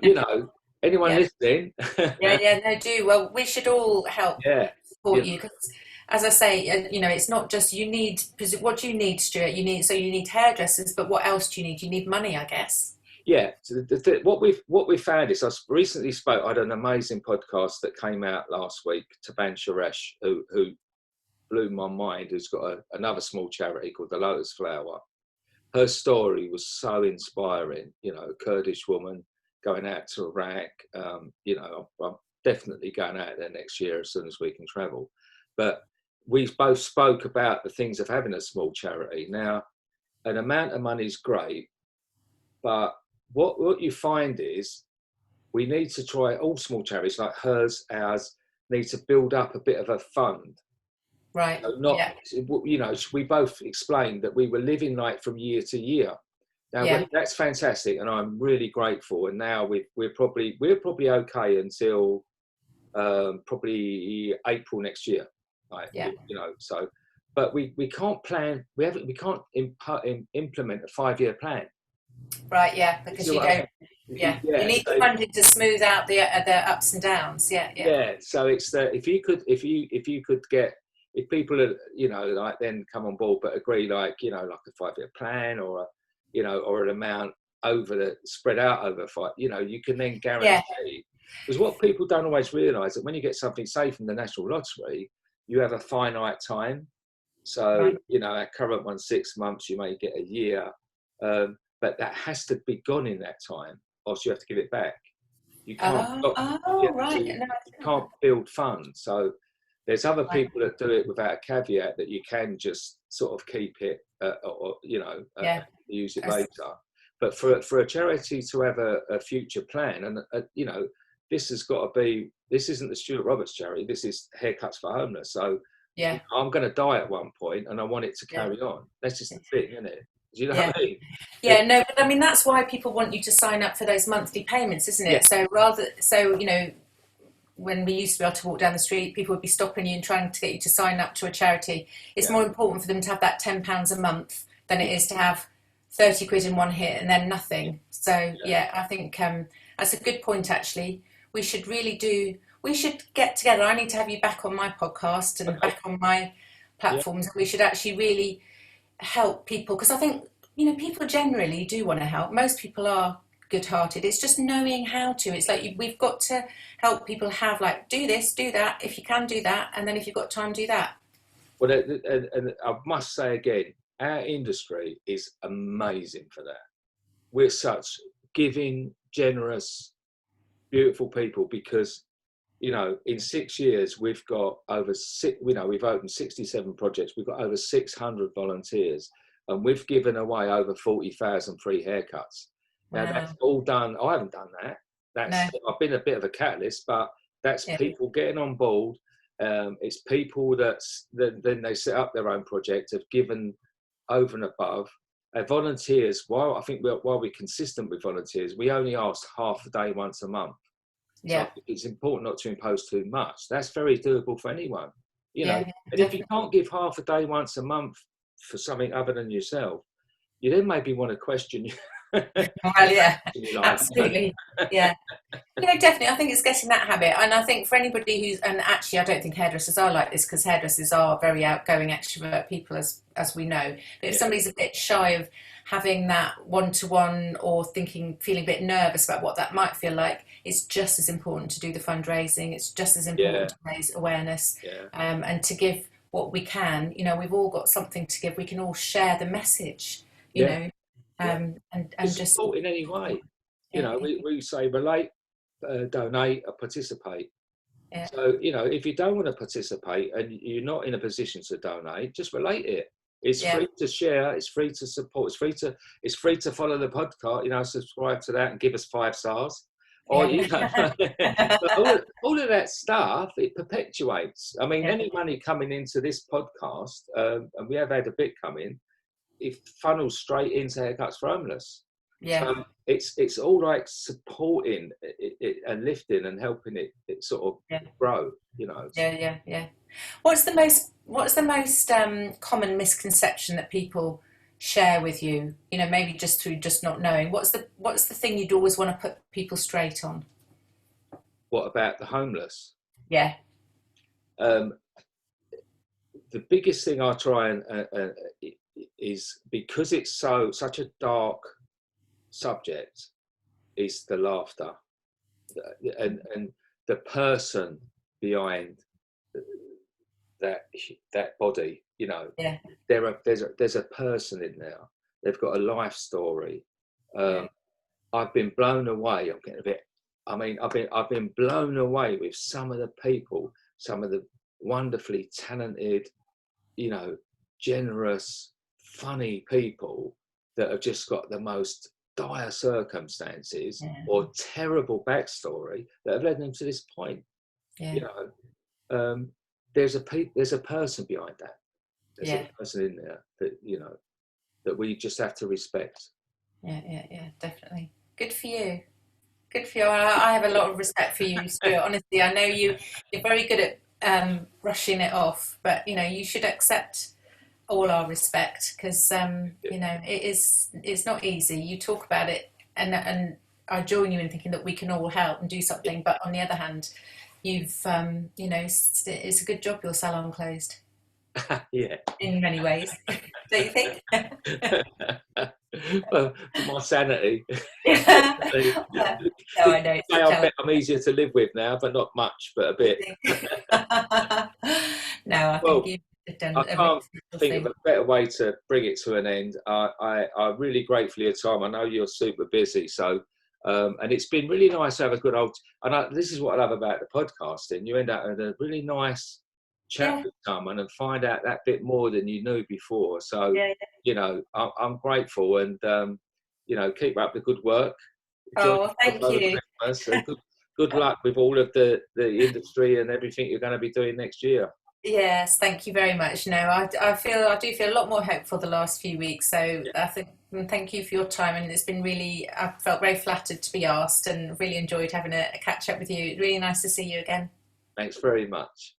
anyone listening? No, do. Well, we should all help support you, because, as I say, it's not just what do you need, Stuart? You need hairdressers, but what else do you need? You need money, I guess. Yeah. So what we found is, I recently spoke. I had an amazing podcast that came out last week. Taban Suresh, who blew my mind, who's got another small charity called the Lotus Flower. Her story was so inspiring. A Kurdish woman going out to Iraq. I'm definitely going out there next year as soon as we can travel. But we both spoke about the things of having a small charity. Now, an amount of money is great, but what you find is we need to try, all small charities like hers, ours, need to build up a bit of a fund. Right. We both explained that we were living like from year to year. Now Yeah. that's fantastic, and I'm really grateful. And now we're probably okay until probably April next year, like, Yeah. you know. So, but we can't plan. We can't implement a 5-year plan. Right. Yeah. You Because see you what I don't. mean? Yeah. You Yeah. need the So funding to smooth out the ups and downs. Yeah. Yeah. yeah. So it's that if you could get, if people are, you know, like, then come on board, but agree, like, you know, like a 5-year plan, or a, you know, or an amount spread out over 5, you know, you can then Yeah. guarantee. Because what people don't always realise, that when you get something, say, from the National Lottery, you have a finite time. So, Right. you know, our current one, 6 months, you may get a year, but that has to be gone in that time, or else you have to give it back. You can't Oh. stop. Oh. Yeah, so Right. you No, I didn't know can't build funds. So there's other that. Right. people that do it without a caveat, that you can just sort of keep it, or, you know, Yeah. use it That's- later. But for a charity to have a future plan, and you know, this has got to be. This isn't the Stuart Roberts charity. This is Haircuts for Homeless. So Yeah. I'm going to die at one point, and I want it to Yeah. carry on. That's just the thing, isn't it? Do you know Yeah. what I mean? Yeah, no, but I mean that's why people want you to sign up for those monthly payments, isn't Yeah, it? So you know, when we used to be able to walk down the street, people would be stopping you and trying to get you to sign up to a charity. It's yeah, more important for them to have that £10 a month than it is to have 30 quid in one hit and then nothing. So yeah, yeah, I think that's a good point actually. We should really do. We should get together. I need to have you back on my podcast and okay, back on my yeah, platforms, and we should actually really help people, because I think, you know, people generally do want to help. Most people are good-hearted. It's just knowing how to. It's like we've got to help people have, like, do this, do that, if you can do that, and then if you've got time, do that. Well, and I must say again, our industry is amazing for that. We're such giving, generous, beautiful people, because, you know, in 6 years we've got over six. You know, we've opened 67 projects. We've got over 600 volunteers, and we've given away over 40,000 free haircuts. Now that's Wow. all done. I haven't done that. No. I've been a bit of a catalyst, but that's Yeah. people getting on board. It's people that then they set up their own project, have given over and above. Volunteers, while we're consistent with volunteers, we only ask half a day once a month. So I Yeah. think it's important not to impose too much. That's very doable for anyone, you know. Yeah. Yeah, And if you definitely. can't give half a day once a month for something other than yourself, you then maybe want to question Well, yeah. your life. Absolutely. Yeah. No, definitely. I think it's getting that habit. And I think for anybody and actually, I don't think hairdressers are like this, because hairdressers are very outgoing, extrovert people, as we know. But if Yeah, somebody's a bit shy of having that one-to-one, or feeling a bit nervous about what that might feel like, it's just as important to do the fundraising. It's just as yeah, important to raise awareness, yeah, and to give what we can. You know, we've all got something to give. We can all share the message, you yeah, know, yeah. and Just just, support in any way. You yeah, know, we say relate, donate, or participate. yeah, So, you know, if you don't want to participate and you're not in a position to donate, just relate it. It's yeah, free to share. It's free to support. It's free to follow the podcast. You know, subscribe to that and give us 5 stars. Or, you know, yeah. but all of that stuff, it perpetuates. I mean, Yeah, any money coming into this podcast, and we have had a bit come in, it funnels straight into Haircuts for Homeless. yeah, So it's all like supporting it and lifting and helping it sort of yeah, grow, you know. yeah, yeah, yeah. What's the most common misconception that people share with you? You know, maybe just through just not knowing. What's the thing you'd always want to put people straight on? What about the homeless? Yeah, Um, the biggest thing I try and is, because it's such a dark subject, is the laughter, and the person behind that body. You know, yeah, there's a person in there. They've got a life story. yeah, Um, I've been blown away. I'm getting a bit. I mean, I've been blown away with some of the people, some of the wonderfully talented, you know, generous, funny people that have just got the most dire circumstances yeah, or terrible backstory that have led them to this point. yeah, You know, there's a person behind that. There's a yeah, person in there that, you know, that we just have to respect. Yeah, definitely. Good for you. Good for you. I have a lot of respect for you, Stuart. Honestly, I know you're very good at brushing it off, but you should accept all our respect because it's not easy. You talk about it, and I join you in thinking that we can all help and do something. But on the other hand, you've it's a good job your salon closed Yeah. in many ways. Do you think? Well, for my sanity. Yeah. Say No, I know it's a I challenge. bet I'm easier to live with now, but not much, but a bit. No, I think Well, you've done I a can't reasonable think of thing. a better way to bring it to an end. I'm really grateful for your time. I know you're super busy, so and it's been really nice to have a good old. This is what I love about the podcasting. You end up with a really nice chat Yeah, with someone and find out that bit more than you knew before. So, yeah. I'm grateful, and keep up the good work. Enjoy Oh, well, yourself thank over you. Christmas, and good luck with all of the industry and everything you're going to be doing next year. Yes, thank you very much. No, I do feel a lot more hopeful the last few weeks. So I think thank you for your time, and it's been really. I felt very flattered to be asked, and really enjoyed having a catch up with you. Really nice to see you again. Thanks very much.